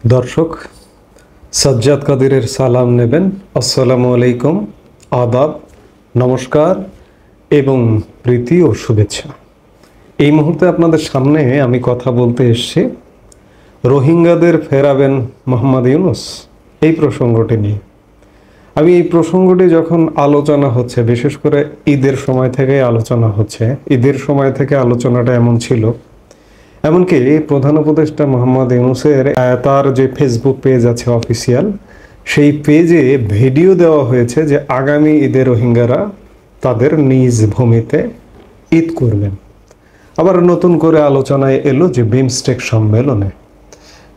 दर्शक सज्जाद कादिरेर सालाम नेबेन। अस्सलामु आलैकुम, आदाब, नमस्कार एवं प्रीति और शुभेच्छा। এই মুহূর্তে আপনাদের সামনে আমি কথা বলতে এসেছি রোহিঙ্গাদের ফেরাবেন মোহাম্মদ ইউনূস এই প্রসঙ্গটি নিয়ে। আমি এই প্রসঙ্গটি যখন আলোচনা হচ্ছে, বিশেষ করে ঈদের সময় থেকে আলোচনা হচ্ছে, ঈদের সময় থেকে আলোচনাটা এমন ছিল, এমনকি প্রধান উপদেষ্টা মোহাম্মদ ইউনূসের তার যে ফেসবুক পেজ আছে অফিসিয়াল, সেই পেজে ভিডিও দেওয়া হয়েছে যে আগামী ঈদে রোহিঙ্গারা তাদের নিজ ভূমিতে ঈদ করবেন। আবার নতুন করে আলোচনায় এলো যে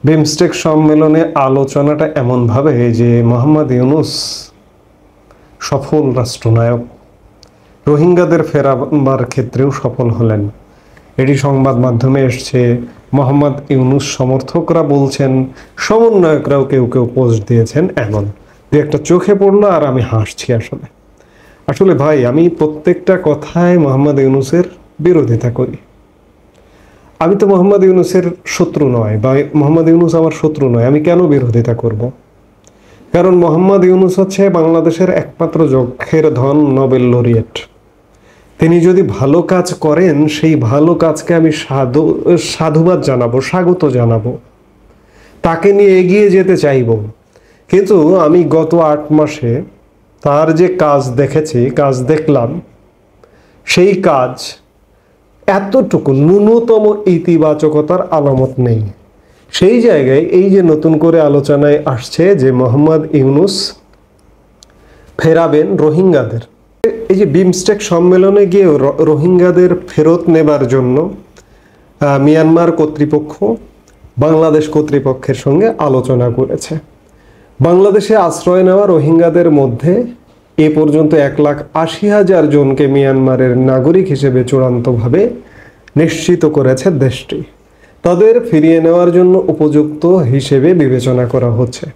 বিমস্টেক সম্মেলনে আলোচনাটা এমনভাবে যে মোহাম্মদ ইউনূস সফল রাষ্ট্রনায়ক, রোহিঙ্গাদের ফেরাবার ক্ষেত্রেও সফল হলেন। এটি সংবাদ মাধ্যমে এসছে। মোহাম্মদ ইউনূস সমর্থকরা বলছেন, সমন্বয়করাও কেউ কেউ পোস্ট দিয়েছেন। এমন দু একটা চোখে পড়লো আর আমি হাসছি। আসলে ভাই, আমি প্রত্যেকটা কথায় মোহাম্মদ ইউনূসের বিরোধিতা করি। আমি তো মোহাম্মদ ইউনূসের শত্রু নয়, বা মোহাম্মদ ইউনূস আমার শত্রু নয়। আমি কেন বিরোধিতা করব? কারণ মোহাম্মদ ইউনূস হচ্ছে বাংলাদেশের একমাত্র যক্ষের ধন নোবেল লরিয়েট। তিনি যদি ভালো কাজ করেন, সেই ভালো কাজকে আমি সাধুবাদ জানাবো, স্বাগত জানাবো, তাকে নিয়ে এগিয়ে যেতে চাইব। কিন্তু আমি গত 8 মাসে তার যে কাজ দেখলাম, সেই কাজ এতটুকু ন্যূনতম ইতিবাচকতার আলামত নেই। সেই জায়গায় এই যে নতুন করে আলোচনায় আসছে যে মোহাম্মদ ইউনূস ফেরাবেন রোহিঙ্গাদের, এই যে বিমস্টেক সম্মেলনে গিয়ে রোহিঙ্গাদের ফেরত নেবার জন্য মিয়ানমার কর্তৃপক্ষ বাংলাদেশ কর্তৃপক্ষের সঙ্গে আলোচনা করেছে। বাংলাদেশে আশ্রয় নেওয়া রোহিঙ্গাদের মধ্যে এ পর্যন্ত 1,80,000 জনকে মিয়ানমারের নাগরিক হিসেবে চূড়ান্তভাবে নিশ্চিত করেছে দেশটি। তাদের ফিরিয়ে নেওয়ার জন্য উপযুক্ত হিসেবে বিবেচনা করা হচ্ছে।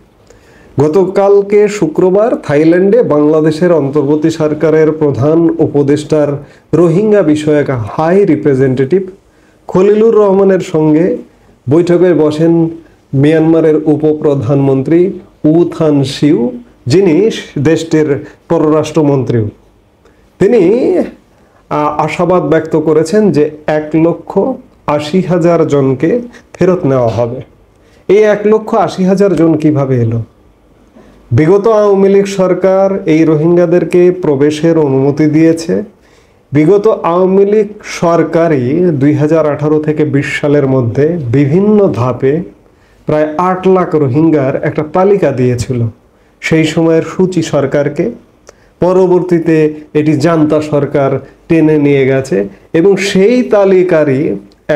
গতকালকে শুক্রবার থাইল্যান্ডে বাংলাদেশের অন্তর্বর্তী সরকারের প্রধান উপদেষ্টার রোহিঙ্গা বিষয়ক হাই রিপ্রেজেন্টেটিভ খলিলুর রহমানের সঙ্গে বৈঠকে বসেন মিয়ানমারের উপপ্রধানমন্ত্রী উ থান সিউ, যিনি দেশটির পররাষ্ট্রমন্ত্রীও। তিনি আশাবাদ ব্যক্ত করেছেন যে 1,80,000 জনকে ফেরত নেওয়া হবে। এই 1,80,000 জন কিভাবে এলো? বিগত আওয়ামী লীগ সরকার এই রোহিঙ্গাদেরকে প্রবেশের অনুমতি দিয়েছে। বিগত আওয়ামী লীগ সরকারই 2018 থেকে 20 সালের মধ্যে বিভিন্ন ধাপে প্রায় 8 লাখ রোহিঙ্গার একটা তালিকা দিয়েছিল সেই সময়ের সূচি সরকারকে। পরবর্তীতে এটি জান্তা সরকার টেনে নিয়ে গেছে এবং সেই তালিকারই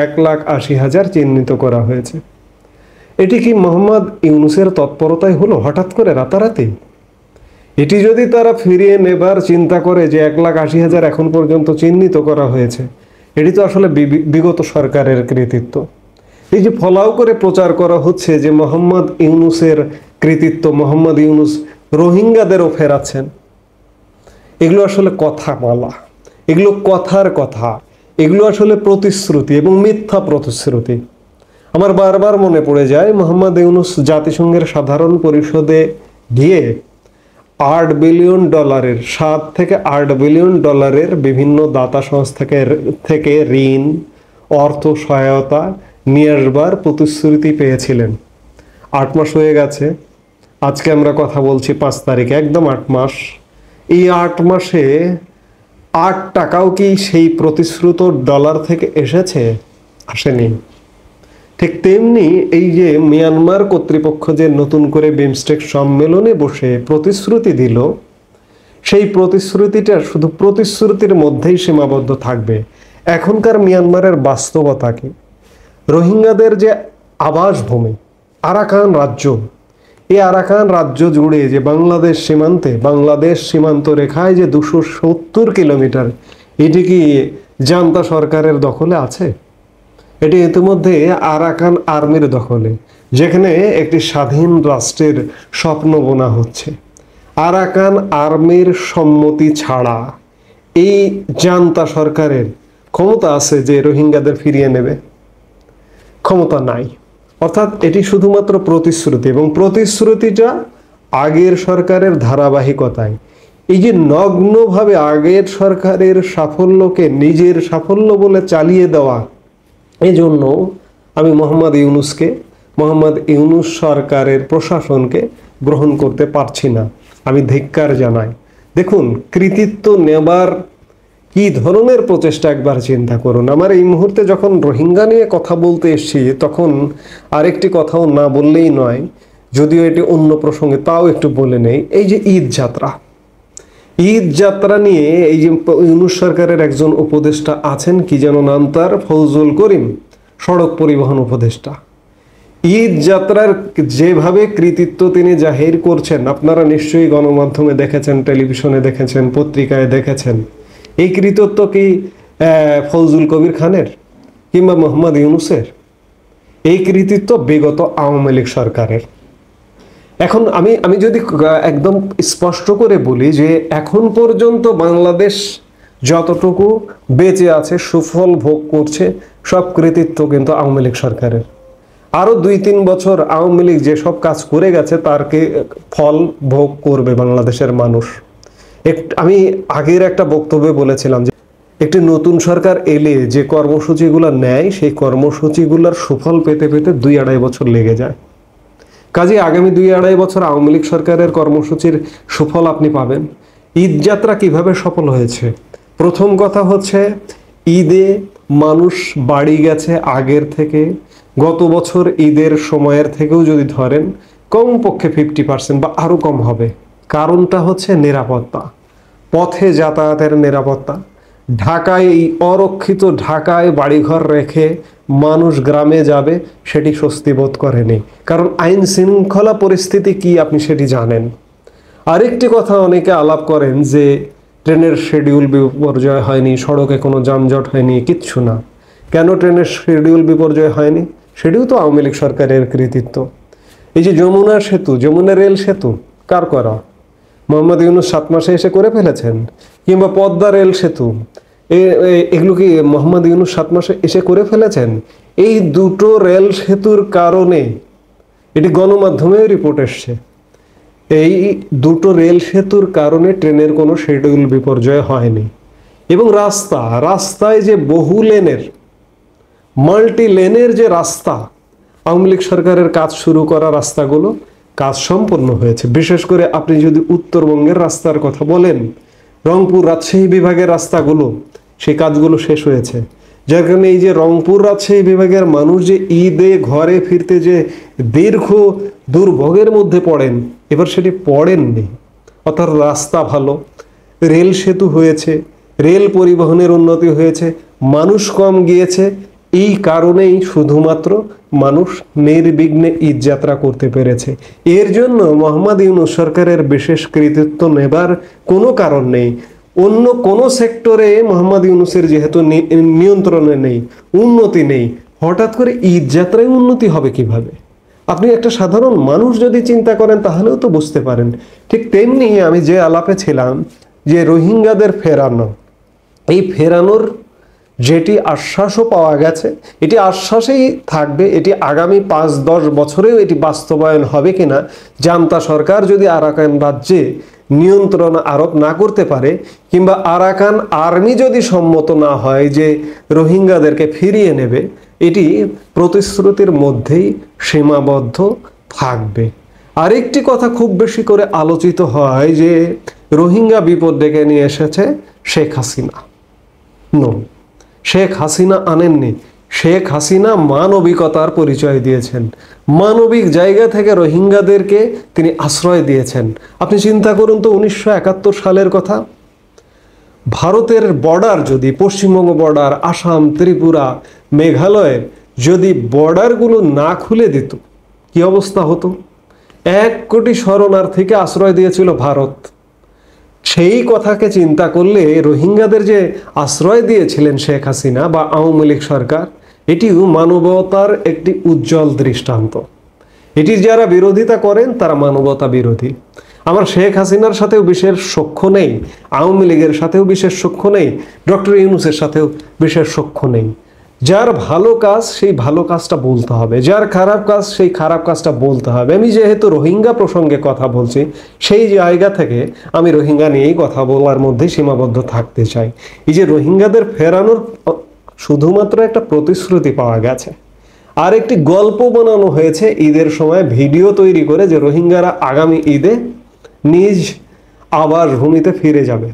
1,80,000 চিহ্নিত করা হয়েছে। এটি কি মোহাম্মদ ইউনূসের তৎপরতায় হলো হঠাৎ করে রাতারাতি? এটি যদি তারা ফিরিয়ে নেবার চিন্তা করে যে 1,80,000 এখন পর্যন্ত চিহ্নিত করা হয়েছে, এটি তো আসলে বিগত সরকারের কৃতিত্ব। এই যে ফলাও করে প্রচার করা হচ্ছে যে মোহাম্মদ ইউনূসের কৃতিত্ব, মোহাম্মদ ইউনূস রোহিঙ্গাদেরও ফেরাচ্ছেন, এগুলো আসলে কথা বলা, এগুলো কথার কথা, এগুলো আসলে প্রতিশ্রুতি এবং মিথ্যা প্রতিশ্রুতি। আমার বারবার মনে পড়ে যায় মোহাম্মদ ইউনূস জাতিসংঘের সাধারণ পরিষদে গিয়ে $8 বিলিয়ন 7 থেকে $8 বিলিয়ন বিভিন্ন দাতা সংস্থা থেকে ঋণ, অর্থ সহায়তা নিয়ে আসবার প্রতিশ্রুতি পেয়েছিলেন। 8 মাস হয়ে গেছে। আজকে আমরা কথা বলছি 5 তারিখে, একদম 8 মাস। এই 8 মাসে 8 টাকাও কি সেই প্রতিশ্রুত ডলার থেকে এসেছে? আসেনি। ঠিক তেমনি এই যে মিয়ানমার কর্তৃপক্ষ যে নতুন করে বিমস্টেক সম্মেলনে বসে প্রতিশ্রুতি দিল, সেই প্রতিশ্রুতিটা শুধু প্রতিশ্রুতির মধ্যেই সীমাবদ্ধ থাকবে। এখনকার মিয়ানমারের বাস্তবতা কি? রোহিঙ্গাদের যে আবাসভূমি আরাকান রাজ্য, এই আরাকান রাজ্য জুড়ে যে বাংলাদেশ সীমান্ত রেখায় যে 270 কিলোমিটার, এটি কি জান্তা সরকারের দখলে আছে? এটি ইতিমধ্যে আরাকান আর্মির দখলে, যেখানে একটি স্বাধীন রাষ্ট্রের স্বপ্ন বোনা হচ্ছে। আরাকান আর্মির সম্মতি ছাড়া এই জান্তা সরকারের ক্ষমতা আছে যে রোহিঙ্গাদের ফিরিয়ে নেবে? ক্ষমতা নাই। অর্থাৎ এটি শুধুমাত্র প্রতিশ্রুতি, এবং প্রতিশ্রুতিটা আগের সরকারের ধারাবাহিকতায়। এই যে নগ্নভাবে আগের সরকারের সাফল্যকে নিজের সাফল্য বলে চালিয়ে দেওয়া, এই জন্য আমি মোহাম্মদ ইউনূস সরকারের প্রশাসনকে গ্রহণ করতে পারছি না। আমি ধিক্কার জানাই। দেখুন, কৃতিত্ব নেবার কি ধরনের প্রচেষ্টা একবার চিন্তা করুন। আমার এই মুহূর্তে যখন রোহিঙ্গা নিয়ে কথা বলতে এসেছি, তখন আরেকটি কথাও না বললেই নয়, যদিও এটি অন্য প্রসঙ্গে, তাও একটু বলে নেই। এই যে ঈদ যাত্রা নিয়ে এই যে ইউনূস সরকারের একজন উপদেষ্টা আছেন, কি যেন নাম তার, ফৌজুল করিম, সড়ক পরিবহন উপদেষ্টা। ঈদ যাত্রার যেভাবে কৃতিত্ব তিনি জাহির করছেন, আপনারা নিশ্চয়ই গণমাধ্যমে দেখেছেন, টেলিভিশনে দেখেছেন, পত্রিকায় দেখেছেন। এই কৃতিত্ব কি ফৌজুল কবির খানের কিংবা মোহাম্মদ ইউনূসের? এই কৃতিত্ব বিগত আওয়ামী লীগ সরকারের। এখন আমি যদি একদম স্পষ্ট করে বলি যে এখন পর্যন্ত বাংলাদেশ যতটুকু বেঁচে আছে, সুফল ভোগ করছে, সব কৃতিত্ব কিন্তু আওয়ামী লীগ সরকারের। আরো 2-3 বছর আওয়ামী লীগ যেসব কাজ করে গেছে তার ফল ভোগ করবে বাংলাদেশের মানুষ। আমি আগের একটা বক্তব্যে বলেছিলাম যে একটি নতুন সরকার এলে যে কর্মসূচিগুলো নেয়, সেই কর্মসূচিগুলোর সুফল পেতে পেতে 2-2.5 বছর লেগে যায়। কাজে আগামী 2-2.5 বছর আওয়ামী লীগ সরকারের কর্মসূচির সুফল আপনি পাবেন। ঈদ যাত্রা কিভাবে সফল হয়েছে? প্রথম কথা হচ্ছে, ঈদে মানুষ বাড়ি গেছে আগের থেকে। গত বছর ঈদের সময়ের থেকেও যদি ধরেন, কমপক্ষে 50% বা আরও কম হবে। কারণটা হচ্ছে নিরাপত্তা, পথে যাতায়াতের নিরাপত্তা। ঢাকায়, এই অরক্ষিত ঢাকায় বাড়িঘর রেখে মানুষ গ্রামে যাবে, সেটি স্বস্তি বোধ করেনি, কারণ আইন শৃঙ্খলা পরিস্থিতি কি আপনি সেটি জানেন। আরেকটি কথা অনেকে আলাপ করেন যে ট্রেনের শিডিউল বিপর্যয় হয়নি, সড়কে কোনো যানজট হয়নি, কিচ্ছু না। কেন ট্রেনের শিডিউল বিপর্যয় হয়নি? সেটিও তো আওয়ামী লীগ সরকারের কৃতিত্ব। এই যে যমুনা রেল সেতু কার করা? মোহাম্মদ ইউনূস 7 মাসে এসে করে ফেলেছেন। কিংবা পদ্মা রেল সেতু, এগুলো কি মোহাম্মদ ইউনূস 7 মাসে এসে করে ফেলেছেন? এই দুটো রেল সেতুর কারণে, এটি গণমাধ্যমেও রিপোর্ট এসছে, এই দুটো রেল সেতুর কারণে ট্রেনের কোনো শিডিউল বিপর্যয় হয়নি। এবং রাস্তায় যে বহু লেনের, মাল্টি লেনের যে রাস্তা, আওয়ামী লীগ সরকারের কাজ শুরু করা রাস্তাগুলো কাজ সম্পন্ন হয়েছে। বিশেষ করে আপনি যদি উত্তরবঙ্গের রাস্তার কথা বলেন, রংপুর রাজশাহী বিভাগের রাস্তাগুলো, সেই কাজগুলো শেষ হয়েছে। যার কারণে এই যে রংপুর রাজশাহী বিভাগের মানুষ যে ঈদে ঘরে ফিরতে যে দীর্ঘ দুর্ভোগের মধ্যে পড়েন, এবার সেটি পড়েননি। অর্থাৎ রাস্তা ভালো, রেল সেতু হয়েছে, রেল পরিবহনের উন্নতি হয়েছে, মানুষ কম গিয়েছে। এই কারণেই শুধুমাত্র মানুষ নির্বিঘ্নে ঈদ যাত্রা করতে পেরেছে। এর জন্য মোহাম্মদ ইউনূস সরকারের বিশেষ কৃতিত্ব নেবার কোনো কারণ নেই। অন্য কোনো সেক্টরে মোহাম্মদ ইউনূসের যেহেতু নিয়ন্ত্রণে নেই, উন্নতি নেই, হঠাৎ করে ঈদ যাত্রায় উন্নতি হবে কিভাবে? আপনি একটা সাধারণ মানুষ যদি চিন্তা করেন তাহলেও তো বুঝতে পারেন। ঠিক তেমনি আমি যে আলাপে ছিলাম যে রোহিঙ্গাদের ফেরানো, এই ফেরানোর যেটি আশ্বাসও পাওয়া গেছে, এটি আশ্বাসেই থাকবে। এটি আগামী 5-10 বছরেও এটি বাস্তবায়ন হবে কিনা, জান্তা সরকার যদি আরাকান রাজ্যে নিয়ন্ত্রণ আরোপ না করতে পারে, কিংবা আরাকান আর্মি যদি সম্মত না হয় যে রোহিঙ্গাদেরকে ফিরিয়ে নেবে, এটি প্রতিশ্রুতির মধ্যেই সীমাবদ্ধ থাকবে। আরেকটি কথা খুব বেশি করে আলোচিত হয় যে রোহিঙ্গা বিপদ ডেকে নিয়ে এসেছে শেখ হাসিনা। নো, শেখ হাসিনা আনেননি। শেখ হাসিনা মানবিকতার পরিচয় দিয়েছেন, মানবিক জায়গা থেকে রোহিঙ্গাদেরকে তিনি আশ্রয় দিয়েছেন। আপনি চিন্তা করুন তো, 1971 সালের কথা, ভারতের বর্ডার যদি, পশ্চিমবঙ্গ বর্ডার, আসাম, ত্রিপুরা, মেঘালয়ের যদি বর্ডারগুলো না খুলে দিত, কি অবস্থা হতো? 1 কোটি শরণার্থীকে আশ্রয় দিয়েছিল ভারত। সেই কথাকে চিন্তা করলে রোহিঙ্গাদের যে আশ্রয় দিয়েছিলেন শেখ হাসিনা বা আওয়ামী লীগ সরকার, এটিও মানবতার একটি উজ্জ্বল দৃষ্টান্ত। এটির যারা বিরোধিতা করেন তারা মানবতা বিরোধী। আমার শেখ হাসিনার সাথেও বিশেষ সখ্য নেই, আওয়ামী লীগের সাথেও বিশেষ সখ্য নেই, ডক্টর ইউনূসের সাথেও বিশেষ সখ্য নেই। যার ভালো কাজ সেই ভালো কাজটা বলতে হবে, যার খারাপ কাজ সেই খারাপ কাজটা বলতে হবে। আমি যেহেতু রোহিঙ্গা প্রসঙ্গে কথা বলছি, সেই জায়গা থেকে আমি রোহিঙ্গা নিয়েই কথা বলার মধ্যে সীমাবদ্ধ থাকতে চাই। এই যে রোহিঙ্গাদের ফেরানোর শুধুমাত্র একটা প্রতিশ্রুতি পাওয়া গেছে, আর একটি গল্প বানানো হয়েছে ঈদের সময় ভিডিও তৈরি করে যে রোহিঙ্গারা আগামী ঈদে নিজ আবাসভূমিতে ফিরে যাবে।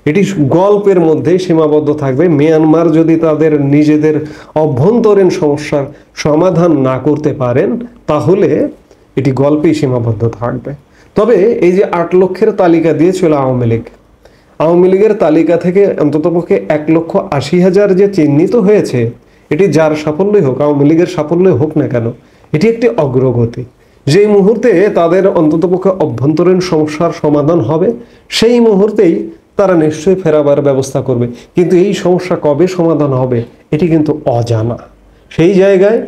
এটি গল্পের মধ্যেই সীমাবদ্ধ থাকবে। মিয়ানমার যদি তাদের নিজেদের অভ্যন্তরীণ সমস্যার সমাধান না করতে পারেন, তাহলে এটি গল্পেই সীমাবদ্ধ থাকবে। তবে এই যে 8 লক্ষের তালিকা দিয়েছিল আওয়ামী লীগ, আওয়ামী লীগের তালিকা থেকে অন্ততপক্ষে 1,80,000 যে চিহ্নিত হয়েছে, এটি যার সাফল্যই হোক, আওয়ামী লীগের সাফল্যই হোক না কেন, এটি একটি অগ্রগতি। যেই মুহূর্তে তাদের অন্ততপক্ষে অভ্যন্তরীণ সমস্যার সমাধান হবে, সেই মুহূর্তেই তারা নিশ্চয়ই ফেরাবার ব্যবস্থা করবে। কিন্তু এই সমস্যা কবে সমাধান হবে এটি কিন্তু অজানা। সেই জায়গায়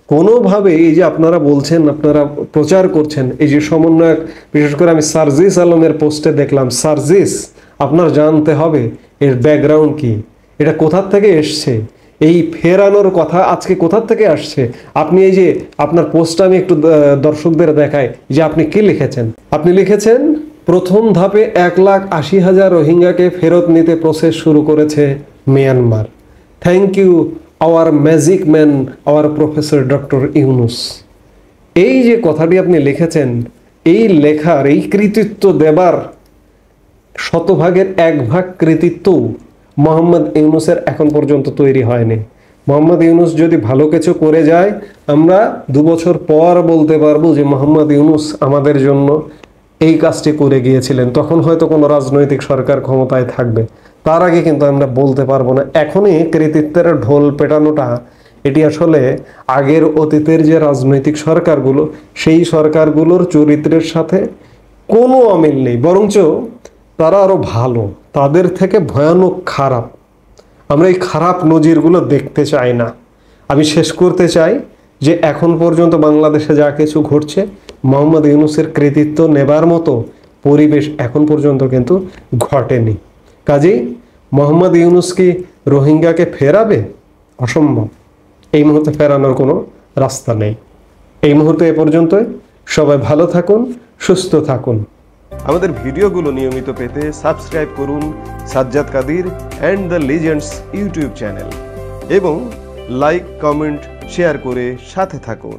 কোনোভাবে এই যে আপনারা বলছেন, আপনারা প্রচার করছেন, এই যে সমন্বয়ক, বিশেষ করে আমি সার্জিস আলমের পোস্টে দেখলাম, সার্জিস আপনার জানতে হবে এর ব্যাকগ্রাউন্ড কি, এটা কোথা থেকে এসছে, এই ফেরানোর কথা আজকে কোথা থেকে আসছে। আপনি এই যে আপনার পোস্টটা আমি একটু দর্শকদের দেখাই যে আপনি কি লিখেছেন। আপনি লিখেছেন, প্রথম ধাপে 1,80,000 রোহিঙ্গাকে ফেরত নিতে প্রসেস শুরু করেছে Myanmar. Thank you our magic man, our professor doctor Yunus. এই যে কথাটি আপনি লিখেছেন, এই লেখার এই কৃতিত্ব দেবার 100 ভাগের 1 ভাগ কৃতিত্ব মোহাম্মদ ইউনুসের এখন পর্যন্ত তৈরি হয়নি। মোহাম্মদ ইউনুস যদি ভালো কিছু করে যায়, আমরা 2 বছর পর বলতে পারবো যে মোহাম্মদ ইউনুস আমাদের জন্য এই কাজটি করে গিয়েছিলেন। তখন হয়তো কোনো রাজনৈতিক সরকার ক্ষমতায় থাকবে, তার আগে কিন্তু আমরা বলতে পারবো না। এখনই কৃতিত্বের ঢোল পেটানোটা, এটি আসলে আগের অতীতের যে রাজনৈতিক সরকারগুলো, সেই সরকারগুলোর চরিত্রের সাথে কোনো অমিল নেই, বরঞ্চ তারা আরো ভালো, তাদের থেকে ভয়ানক খারাপ। আমরা এই খারাপ নজিরগুলো দেখতে চাই না। আমি শেষ করতে চাই যে এখন পর্যন্ত বাংলাদেশে যা কিছু ঘটছে, মোহাম্মদ ইউনুসের কৃতিত্ব নেবার মতো পরিবেশ এখন পর্যন্ত কিন্তু ঘটেনি। কাজেই মোহাম্মদ ইউনুস কি রোহিঙ্গাকে ফেরাবে? অসম্ভব। এই মুহূর্তে ফেরানোর কোনো রাস্তা নেই। এই মুহূর্তে এ পর্যন্তই। সবাই ভালো থাকুন, সুস্থ থাকুন। আমাদের ভিডিওগুলো নিয়মিত পেতে সাবস্ক্রাইব করুন Sajjad Kadir and the legends YouTube channel এবং লাইক, কমেন্ট, শেয়ার করে সাথে থাকুন।